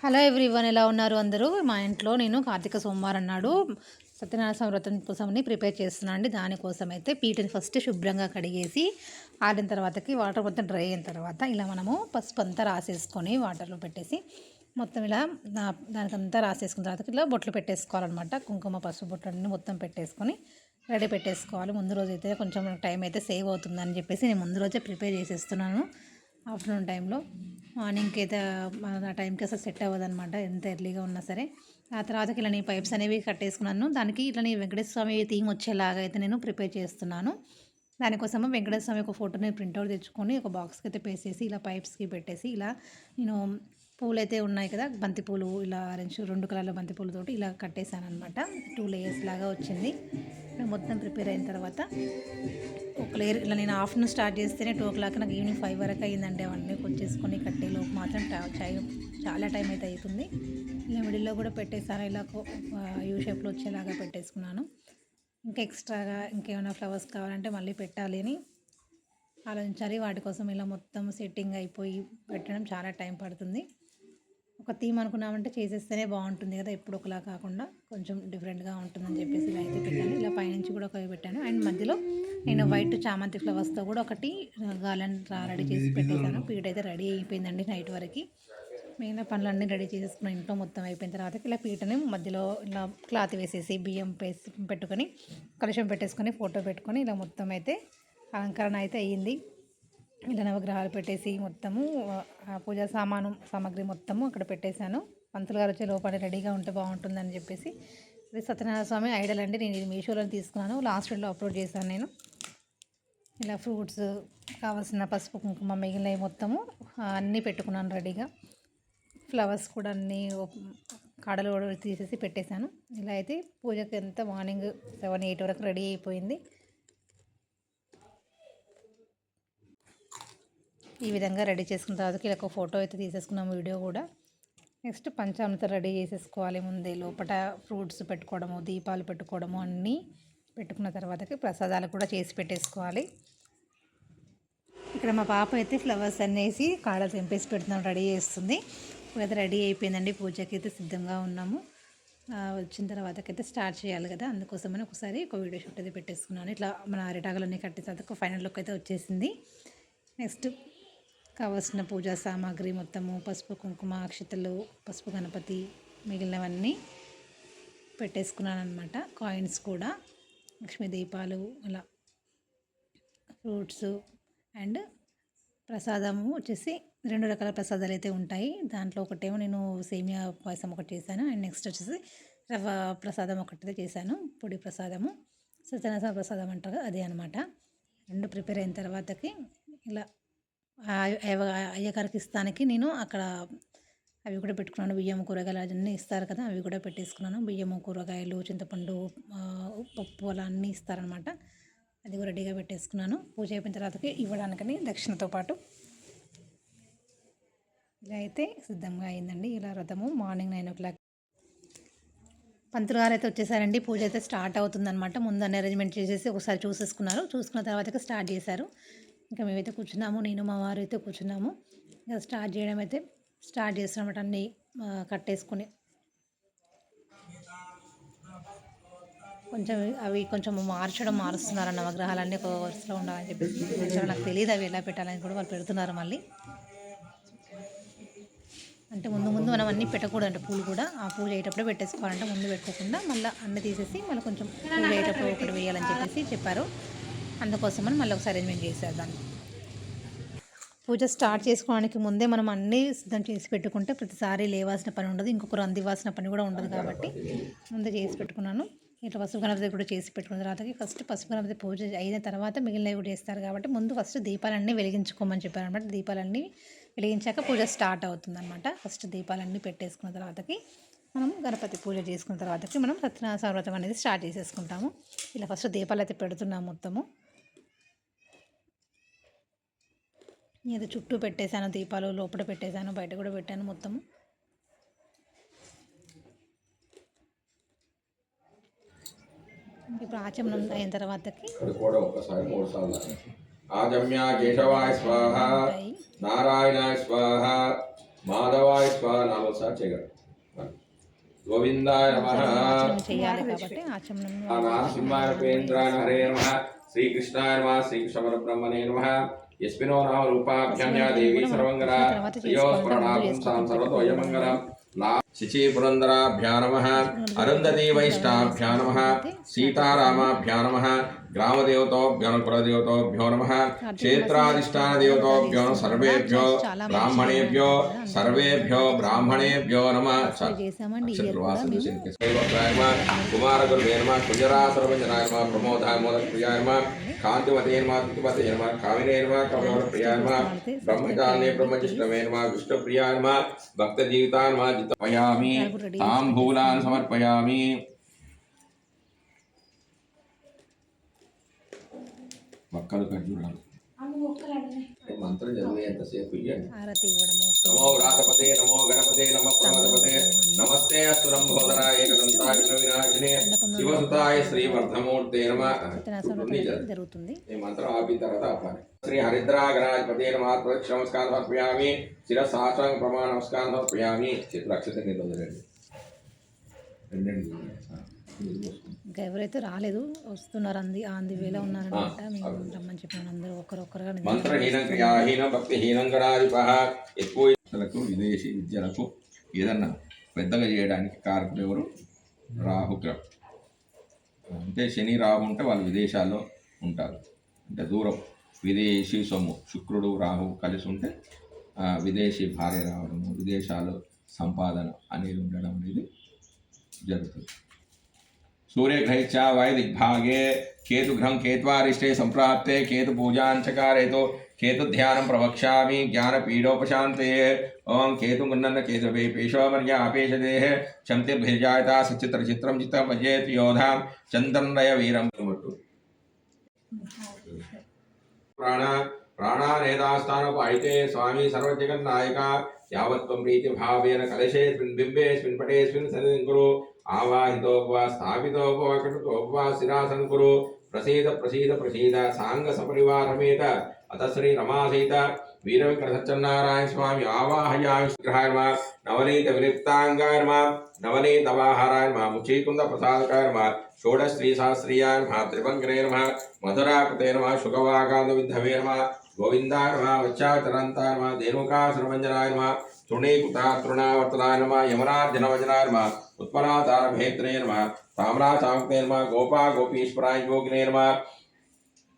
Hello everyone, ఎలా ఉన్నారు అందరూ? మా ఇంట్లో నేను కార్తీక సోమవారం నాడు సత్యనారాయణ వ్రతం కోసమని ప్రిపేర్ చేస్తున్నాను అండి. దానికోసం అయితే పీటని ఫస్ట్ శుభ్రంగా కడిగేసి ఆరిన తర్వాతకి వాటర్ మొత్తం డ్రై అయిన తర్వాత ఇలా మనము పసుపు అంతా రాసేసుకొని వాటర్లో పెట్టేసి మొత్తం ఇలా దానికంతా రాసేసుకున్న తర్వాత ఇలా బొట్లు పెట్టేసుకోవాలన్నమాట. కుంకుమ పసుపు బొట్లన్నీ మొత్తం పెట్టేసుకొని రెడీ పెట్టేసుకోవాలి. ముందు రోజు అయితే కొంచెం టైం అయితే సేవ్ అవుతుందని చెప్పేసి నేను ముందు రోజే ప్రిపేర్ చేసేస్తున్నాను. ఆఫ్టర్నూన్ టైంలో మార్నింగ్కి అయితే ఆ టైంకి అసలు సెట్ అవ్వదు అనమాట, ఎంత ఎర్లీగా ఉన్నా సరే. ఆ తర్వాతకి ఇలా నేను పైప్స్ అనేవి కట్టేసుకున్నాను. దానికి ఇట్లా నేను వెంకటేశ్వర స్వామి థీమ్ వచ్చేలాగా అయితే నేను ప్రిపేర్ చేస్తున్నాను. దానికోసము వెంకటేశ్వర స్వామి ఒక ఫోటోని ప్రింట్అవుట్ తెచ్చుకొని ఒక బాక్స్కి అయితే పేసేసి ఇలా పైప్స్కి పెట్టేసి ఇలా నేను పూలు అయితే ఉన్నాయి కదా, బంతిపూలు ఇలా ఆరెంజ్ 2 కలర్ల బంతిపూలతోటి ఇలా కట్టేశాను అనమాట. 2 లేయర్స్ లాగా వచ్చింది. మొత్తం ప్రిపేర్ అయిన తర్వాత ఒక లేయర్ ఇలా నేను ఆఫ్టర్నూన్ స్టార్ట్ చేస్తేనే 2 o'clock నాకు ఈవినింగ్ 5 వరకు అయ్యిందండి. అవన్నీ వచ్చేసుకొని కట్టేలోపు మాత్రం చాలా టైం అయితే అవుతుంది. ఇలా మిడిల్లో కూడా పెట్టేసాను, ఇలా యూ షేప్లో వచ్చేలాగా పెట్టేసుకున్నాను. ఇంకా ఎక్స్ట్రాగా ఇంకేమైనా ఫ్లవర్స్ కావాలంటే మళ్ళీ పెట్టాలి అని ఆలోచించాలి. వాటి కోసం ఇలా మొత్తం సెట్టింగ్ అయిపోయి పెట్టడం చాలా టైం పడుతుంది. ఒక థీమ్ అనుకున్నామంటే చేసేస్తేనే బాగుంటుంది కదా, ఎప్పుడు ఒకలా కాకుండా కొంచెం డిఫరెంట్గా ఉంటుందని చెప్పేసి ఇలా అయితే పెట్టాను. ఇలా పైనుంచి కూడా ఒకటి పెట్టాను. అండ్ మధ్యలో నేను వైట్ చామంతి ఫ్లవర్స్తో కూడా ఒకటి గార్లెండ్ రెడీ చేసి పెట్టేశాను. పీట అయితే రెడీ అయిపోయిందండి నైట్ వరకు. మిగిలిన పనులన్నీ రెడీ చేసేసుకున్న ఇంట్లో మొత్తం అయిపోయిన తర్వాత ఇలా పీటని మధ్యలో ఇలా క్లాత్ వేసేసి బియ్యం పెట్టుకొని కలుషం పెట్టేసుకొని ఫోటో పెట్టుకొని ఇలా మొత్తం అయితే అలంకరణ అయితే అయ్యింది. ఇలా నవగ్రహాలు పెట్టేసి మొత్తము పూజా సామాగ్రి మొత్తము అక్కడ పెట్టేశాను. పంతులు గారు వచ్చే లోపల రెడీగా ఉంటే బాగుంటుందని చెప్పేసి. ఇది సత్యనారాయణ స్వామి ఐడల్ అండి. నేను ఇది మీషోలో తీసుకున్నాను, లాస్ట్ వీడియోలో అప్లోడ్ చేశాను నేను. ఇలా ఫ్రూట్స్ కావాల్సిన పసుపు కుంకుమ మిగిలినవి మొత్తము అన్నీ పెట్టుకున్నాను రెడీగా. ఫ్లవర్స్ కూడా అన్నీ కాడలు కూడా తీసేసి పెట్టేశాను. ఇలా అయితే పూజకి ఎంత మార్నింగ్ 7, 8 వరకు రెడీ అయిపోయింది. ఈ విధంగా రెడీ చేసుకున్న తర్వాత ఇలా ఒక ఫోటో అయితే తీసేసుకున్నాము, వీడియో కూడా. నెక్స్ట్ పంచామృతం రెడీ చేసేసుకోవాలి ముందే. లోపల ఫ్రూట్స్ పెట్టుకోవడము, దీపాలు పెట్టుకోవడము అన్నీ పెట్టుకున్న తర్వాతకి ప్రసాదాలు కూడా చేసి పెట్టేసుకోవాలి. ఇక్కడ మా పాప అయితే ఫ్లవర్స్ అన్నేసి కాడలు తెంపేసి పెడుతున్నాం, రెడీ చేస్తుంది. ఇప్పుడైతే రెడీ అయిపోయిందండి, పూజకి అయితే సిద్ధంగా ఉన్నాము. వచ్చిన తర్వాతకైతే స్టార్ట్ చేయాలి కదా, అందుకోసమని ఒకసారి ఒక వీడియో షూట్ అయితే పెట్టేసుకున్నాను. ఇట్లా మన అరిటాకులన్నీ కట్టిన తర్వాత ఫైనల్ లుక్ అయితే వచ్చేసింది. నెక్స్ట్ కావాల్సిన పూజా సామాగ్రి మొత్తము పసుపు కుంకుమ అక్షతలు పసుపు గణపతి మిగిలినవన్నీ పెట్టేసుకున్నాను అనమాట. కాయిన్స్ కూడా, లక్ష్మీ దీపాలు, అలా ఫ్రూట్స్ అండ్ ప్రసాదము వచ్చేసి 2 రకాల ప్రసాదాలు అయితే ఉంటాయి. దాంట్లో ఒకటేమో నేను సేమియా పాయసం ఒకటి చేశాను. అండ్ నెక్స్ట్ వచ్చేసి రవ్వ ప్రసాదం ఒకటి చేశాను, పొడి ప్రసాదము, సత్యనారాయణ ప్రసాదం అంటారు అదే అనమాట. 2 ప్రిపేర్ అయిన తర్వాతకి ఇలా అయ్యగారికి ఇస్తానికి నేను అక్కడ అవి కూడా పెట్టుకున్నాను. బియ్యం కూరగాయలు అన్నీ ఇస్తారు కదా, అవి కూడా పెట్టేసుకున్నాను. బియ్యము కూరగాయలు చింతపండు పప్పు అలా అన్నీ ఇస్తారనమాట, అది కూడా రెడీగా పెట్టేసుకున్నాను. పూజ అయిపోయిన తర్వాతకి ఇవ్వడానికని దక్షిణతో పాటు. ఇలా అయితే సిద్ధంగా అయిందండి. ఇలా వ్రతము మార్నింగ్ 9 o'clock పంతులు గారు అయితే వచ్చేసారండి. పూజ అయితే స్టార్ట్ అవుతుందన్నమాట. ముందు అన్ని అరేంజ్మెంట్ చేసేసి ఒకసారి చూసుకున్న తర్వాతకి స్టార్ట్ చేశారు. ఇంకా మేమైతే కూర్చున్నాము, నేను మా వారు అయితే కూర్చున్నాము. ఇంకా స్టార్ట్ చేయడం అయితే స్టార్ట్ చేస్తామన్నమాట. అన్నీ కట్టేసుకుని కొంచెం మారుస్తున్నారు నవగ్రహాలన్నీ ఒక వరుసలో ఉండాలని చెప్పేసి. నాకు తెలియదు అవి ఎలా పెట్టాలని కూడా వాళ్ళు పెడుతున్నారు మళ్ళీ. అంటే ముందు మనం అన్నీ పెట్టకూడదు అంటే పూలు కూడా ఆ పూజ అయ్యేటప్పుడే పెట్టేసుకోవాలంటే ముందు పెట్టుకోకుండా మళ్ళీ అన్నీ తీసేసి మళ్ళీ కొంచెం పూజ అయ్యేటప్పుడు ఒకటి వేయాలని చెప్పేసి చెప్పారు. అందుకోసమని మళ్ళీ ఒకసారి అరేంజ్మెంట్ చేశారు దాన్ని. పూజ స్టార్ట్ చేసుకోవడానికి ముందే మనం అన్నీ సిద్ధం చేసి పెట్టుకుంటే ప్రతిసారి లేవాల్సిన పని ఉండదు, ఇంకొకరు అందివ్వాల్సిన పని కూడా ఉండదు. కాబట్టి ముందే చేసి పెట్టుకున్నాను. ఇట్లా పసుపు గణపతి కూడా చేసి పెట్టుకున్న తర్వాతకి ఫస్ట్ పసుపు గణపతి పూజ అయిన తర్వాత మిగిలినవి కూడా చేస్తారు. కాబట్టి ముందు ఫస్ట్ దీపాలన్నీ వెలిగించుకోమని చెప్పారు అనమాట. దీపాలన్నీ వెలిగించాక పూజ స్టార్ట్ అవుతుందన్నమాట. ఫస్ట్ దీపాలన్నీ పెట్టేసుకున్న తర్వాతకి మనం గణపతి పూజ చేసుకున్న తర్వాతకి మనం సత్యనారాయణ వ్రతం అనేది స్టార్ట్ చేసేసుకుంటాము. ఇలా ఫస్ట్ దీపాలు అయితే పెడుతున్నాము మొత్తము. ఇది చుట్టూ పెట్టేశాను దీపాలు, లోపల పెట్టేశాను, బయట కూడా పెట్టాను మొత్తము. ఇప్పుడు ఆచమనం అయిన తర్వాతకి ఆజమ్య కేశవాయ స్వాహ, నారాయణాయ స్వాహ, మాధవాయ స్వాహ 4 ఒకసారి చేయగలరు. గోవిందాయ నమః. చేయాలి కాబట్టి ఆచమనం నారసింహాయ ఉపేంద్రాయ హరే నమః. శ్రీకృష్ణాయ నమః. శ్రీకృష్ణ పరబ్రహ్మణే నమః. యస్మినో నామ రూపాభ్యాం యా దేవీ సర్వంగళ శ్రియో స్మరణాకం సాం సర్వతో అయమంగళం. శిచి పురందరాభ్యా నమః. అరుంధతీ వైష్టాభ్యా నమః. సీతారామాభ్యా నమః. గ్రామదేవతోభ్యో కులదేవతోభ్యో నమః. క్షేత్రాధిష్టాన దేవతోభ్యో సర్వేభ్యో బ్రాహ్మణేభ్యో సర్వేభ్యో బ్రాహ్మణేభ్యో నమః. కుమార గురువే నమః. కుజరాసర్వజనాయ నమః. ప్రమోదాయ మోదప్రియాయ నమః. కాంతిమతే నమః. తుతిమతే నమః. కామినే నమః. కమలప్రియాయ నమః. బ్రహ్మచారిణే బ్రహ్మజిష్ణవే నమః. విష్ణుప్రియాయ నమః. భక్త జీవితాన్ నమః. జితమయామి తాంబూలాన్ సమర్పయామి. మక్కలు ఖర్జూరాలు మంత్రం చదివే ఎంతసేపు నమో వ్రాతపతే నమో గణపతే నమ ప్రమదపతే నమస్తే అస్తు లంబోదరాయ ఏకదంతాయ వినాశినే శివసుతాయ శ్రీ వర్ధమూర్తే నమః. జరుగుతుంది ఈ మంత్రం ఆపిన తర్వాత ఆపాలి. శ్రీ హరిద్రా గణాధిపతే నమః. ప్రదక్షిణ నమస్కారం సమర్పయామి. శిరసాష్టాంగ ప్రమాణ నమస్కారం సమర్పయామి. చేతులు అక్షత నిలవదండి. ఇంకా ఎవరైతే రాలేదు వస్తున్నారు ఆంది వేళ ఉన్నారనమాట. మేము రమ్మని చెప్పిన అందరూ ఒకరొకరుగా మంత్రహీనం క్రియాహీనం భక్తిహీనం గణాధిపః. ఎక్కువ విదేశీ విద్యలకు ఏదన్నా పెద్దగా చేయడానికి కారకులు ఎవరు? రాహుగ్రహం. అంటే శని రాహు ఉంటే వాళ్ళు విదేశాల్లో ఉంటారు, అంటే దూరం. విదేశీ సొమ్ము శుక్రుడు రాహు కలిసి ఉంటే విదేశీ భార్య రావడము, విదేశాల్లో సంపాదన అనేది ఉండడం అనేది జరుగుతుంది. सूर्यग्रहिश्च वायुदिग्भागे केतुग्रहं केत्वारिष्टे सम्प्राप्ते केतुपूजाञ्चकारेतो केतुध्यानं प्रवक्ष्यामि ज्ञानपीडोपशान्तये। ओं केतुगुण्डन्न केतुवे पेशोमर्या आपेशदेः चन्तिर्भिर्जायता सच्चित्रचित्रं चित्तमजेत् योधां चन्दन्नयवीरं प्राणानेदास्थानोपायिते स्वामी सर्वजगन्नायका यावत्त्वं प्रीतिभावेन कलशेऽस्मिन् बिम्बेऽस्मिन् पटेऽस्मिन् सन्निधिं कुरु। आवाहितोपवा स्थापितोपवा कटुतोपवा शिरासन कुरु। प्रसीद प्रसीद प्रसीद सांग सपरिवारमेत अत श्री रमासहित वीरविक्रम सत्यनारायण स्वामी आवाहयामि। विग्रहाय नमः। नवनीत विलिप्तांगाय नमः। नवनीत वाहाराय नमः। मुचीकुंद प्रसादकाय नमः। षोडश श्री शास्त्रीयाय नमः। त्रिभंगरे नमः। मधुराकृते नमः। शुकवाकांत विद्धवे नमः। गोविंदाय नमः। वच्चाचरन्ताय नमः। धेनुकासुरभञ्जनाय नमः। तृणीकुता तृणावर्तनाय नमः। यमराजनवजनाय नमः। उत्पलातारभेत्रे नमः। ताम्राचाङ्क्ते नमः। गोपा गोपीश्वराय योगिने नमः।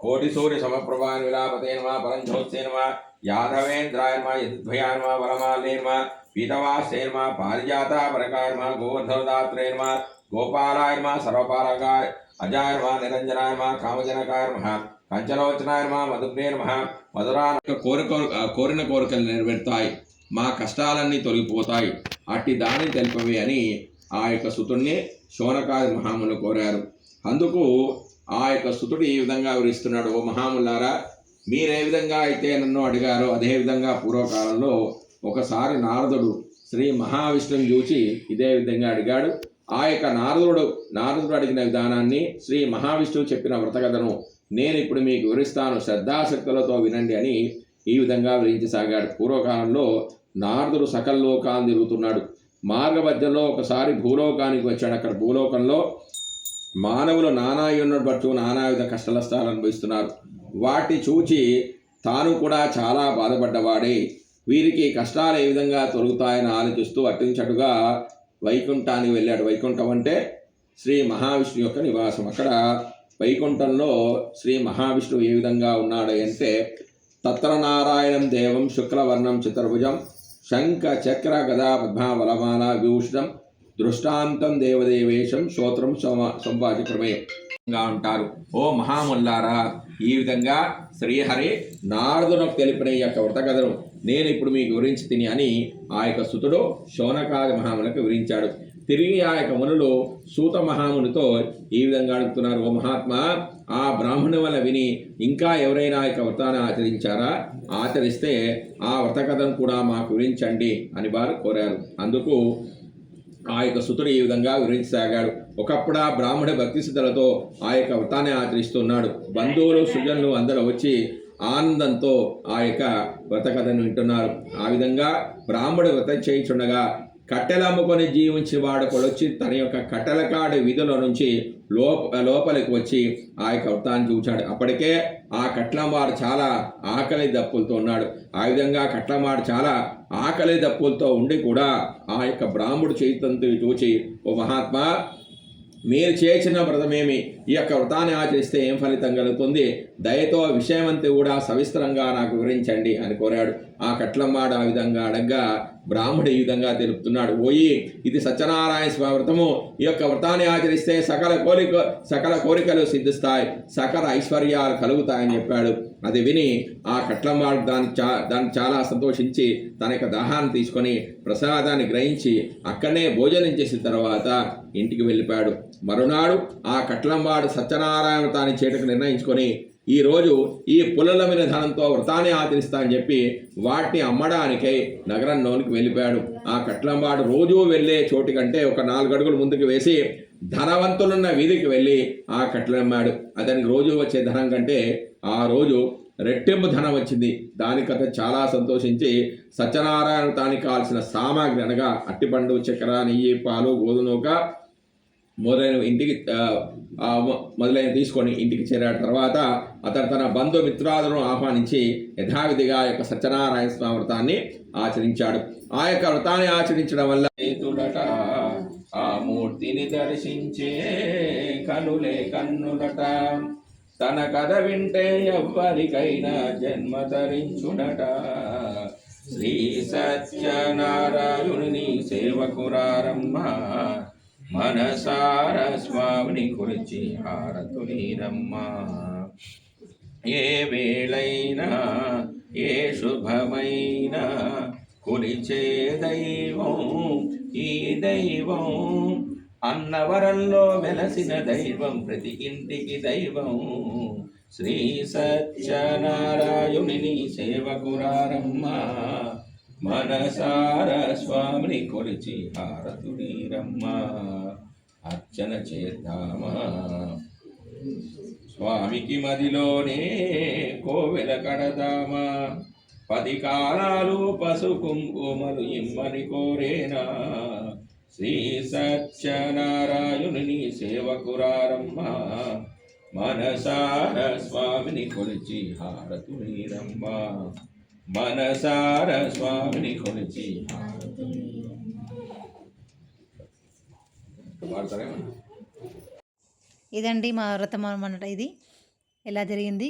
कोटिसूर्य समप्रभान विलापते नमः। परञ्जोत्से नमः। यादवेन्द्राय नमः। यद्भयाय नमः। वरमाल्ये नमः। पीतवास्ये नमः। पारिजाता परकाय नमः। गोवर्धनदात्रे नमः। गोपालाय नमः। सर्वपालकाय अजाय नमः। निरञ्जनाय नमः। कामजनकाय नमः। कंचलोचनाय नमः। मधुग्ने नमः। मधुरा కోరిన కోరికలు నెరవేరుతాయి, మా కష్టాలన్నీ తొలగిపోతాయి, అట్టి దాని తెలుపవే అని ఆ యొక్క సుతుడిని శౌనకాది మహాములు కోరారు. అందుకు ఆ యొక్క సుతుడు ఈ విధంగా వివరిస్తున్నాడు. ఓ మహాములారా, మీరే విధంగా అయితే నన్ను అడిగారో అదే విధంగా పూర్వకాలంలో ఒకసారి నారదుడు శ్రీ మహావిష్ణువుని చూచి ఇదే విధంగా అడిగాడు. ఆ యొక్క నారదుడు అడిగిన విధానాన్ని శ్రీ మహావిష్ణువు చెప్పిన వ్రతకథను నేను ఇప్పుడు మీకు వివరిస్తాను, శ్రద్ధాశక్తులతో వినండి అని ఈ విధంగా వివరించసాగాడు. పూర్వకాలంలో నారదుడు సకల లోకాన్ని తిరుగుతున్నాడు. మార్గమధ్యంలో ఒకసారి భూలోకానికి వచ్చాడు. అక్కడ భూలోకంలో మానవులు నానాయున్నట్టు నానావిధ కష్టనష్టాలు అనుభవిస్తున్నారు. వాటి చూచి తాను కూడా చాలా బాధపడ్డవాడే వీరికి కష్టాలు ఏ విధంగా తొలగుతాయని ఆలోచిస్తూ అట్టించటుగా వైకుంఠానికి వెళ్ళాడు. వైకుంఠం అంటే శ్రీ మహావిష్ణువు యొక్క నివాసం. అక్కడ వైకుంఠంలో శ్రీ మహావిష్ణువు ఏ విధంగా ఉన్నాడు అంటే తత్ర నారాయణం దేవం శుక్లవర్ణం చతుర్భుజం శంఖ చక్ర గదా పద్మ వలమాల విభూషితం దృష్టాంతం దేవదేవేశం శ్రోత్రం సంపాదిక్రమే ఉంటారు. ఓ మహాముల్లారా, ఈ విధంగా శ్రీహరి నారదునకు తెలిపిన ఈ యొక్క వ్రతకథను నేను ఇప్పుడు మీకు వివరించి తిని అని ఆ యొక్క సుతుడు శౌనకాది మహాములకు వివరించాడు. తిరిగి ఆ యొక్క మునులు సూత మహామునితో ఈ విధంగా అడుగుతున్నారు. ఓ మహాత్మా, ఆ బ్రాహ్మణు వల్ల విని ఇంకా ఎవరైనా ఆ యొక్క వ్రతాన్ని ఆచరించారా? ఆచరిస్తే ఆ వ్రతకథను కూడా మాకు వివరించండి అని వారు కోరారు. అందుకు ఆ యొక్క సుతుడు ఈ విధంగా వివరించసాగాడు. ఒకప్పుడు ఆ బ్రాహ్మణ భక్తి సిద్ధులతో ఆ యొక్క వ్రతాన్ని ఆచరిస్తున్నాడు. బంధువులు సుజనులు అందరూ వచ్చి ఆనందంతో ఆ యొక్క వ్రత కథను వింటున్నారు. ఆ విధంగా బ్రాహ్మణుడు వ్రతం చేయించుండగా కట్టెలు అమ్ముకొని జీవించేవాడు ఒకడొచ్చి తన యొక్క కట్టెలకాడి విధుల నుంచి లోపలికి వచ్చి ఆ యొక్క వృత్తాన్ని చూచాడు. అప్పటికే ఆ కట్లంవాడు చాలా ఆకలి దప్పులతో ఉన్నాడు. ఆ విధంగా కట్లంవాడు చాలా ఆకలి దప్పులతో ఉండి కూడా ఆ యొక్క బ్రాహ్మడు చైతంతో చూచి, ఓ మహాత్మా, మీరు చేసిన వ్రతమేమి, ఈ యొక్క వ్రతాన్ని ఆచరిస్తే ఏం ఫలితం కలుగుతుంది, దయతో విషయమంతా కూడా సవిస్తరంగా నాకు వివరించండి అని కోరాడు. ఆ కట్లంవాడు ఆ విధంగా అడగ్గా బ్రాహ్మడు ఈ విధంగా తెలుపుతున్నాడు. ఓయి, ఇది సత్యనారాయణ స్వామి వ్రతము. ఈ యొక్క వ్రతాన్ని ఆచరిస్తే సకల కోరికలు సిద్ధిస్తాయి, సకల ఐశ్వర్యాలు కలుగుతాయని చెప్పాడు. అది విని ఆ కట్లంవాడు దాన్ని చాలా సంతోషించి తన యొక్క దాహాన్ని తీసుకొని ప్రసాదాన్ని గ్రహించి అక్కడనే భోజనం చేసిన తర్వాత ఇంటికి వెళ్ళిపోయాడు. మరునాడు ఆ కట్లంవాడు సత్యనారాయణ వ్రతాన్ని చేయటకు నిర్ణయించుకొని ఈరోజు ఈ పుల్లలమైన ధనంతో వ్రతాన్ని ఆచరిస్తా అని చెప్పి వాటిని అమ్మడానికై నగరంలోనికి వెళ్ళిపోయాడు. ఆ కట్లంవాడు రోజూ వెళ్ళే చోటు కంటే ఒక 4 అడుగులు ముందుకు వేసి ధనవంతులున్న వీధికి వెళ్ళి ఆ కట్లమ్మాడు. అతనికి రోజు వచ్చే ధనం కంటే ఆ రోజు రెట్టింపు ధనం వచ్చింది. దానికత చాలా సంతోషించి సత్యనారాయణ వ్రతానికి కావాల్సిన సామాగ్రి అనగా అట్టిపండు, చక్కెర, నెయ్యి, పాలు, గోధుమక మొదలైన ఇంటికి తీసుకొని ఇంటికి చేరాడు. తర్వాత అతను తన బంధుమిత్రాదులను ఆహ్వానించి యథావిధిగా యొక్క సత్యనారాయణ స్వామి వ్రతాన్ని ఆచరించాడు. ఆ యొక్క వ్రతాన్ని ఆచరించడం వల్ల ఆ మూర్తిని దర్శించే కనులే కన్నులట, తన కథ వింటే ఎవ్వరికైనా జన్మ తరించుడట. శ్రీ సత్యనారాయణుని సేవకురారమ్మ, మనసార స్వామిని కురిచి హారతులీరమ్మ. ఏ వేళైనా ఏ శుభమైనా కొలిచే దైవం ఈ దైవం, అన్నవరంలో వెలసిన దైవం, ప్రతి ఇంటికి దైవం. శ్రీ సత్యనారాయణుని సేవకురారమ్మ, మనసార స్వామిని కొలిచి హారతులీరమ్మ. అర్చన చేద్దామా స్వామికి మదిలోనే కోవెల కడదామా, 10 కాలాలు పసు కుంకుమలు ఇమ్మని కోరేనా. శ్రీ సత్యనారాయణుని సేవకురారమ్మ, మనసార స్వామిని కొలిచి హారతులీరమ్మ. మనసార స్వామిని కొలిచి ఇదండి మా వ్రతం అన్నమాట. ఇది ఎలా జరిగింది,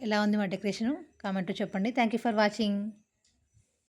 ఎలా ఉంది మా డెకరేషను కామెంట్ చెప్పండి. Thank you for watching.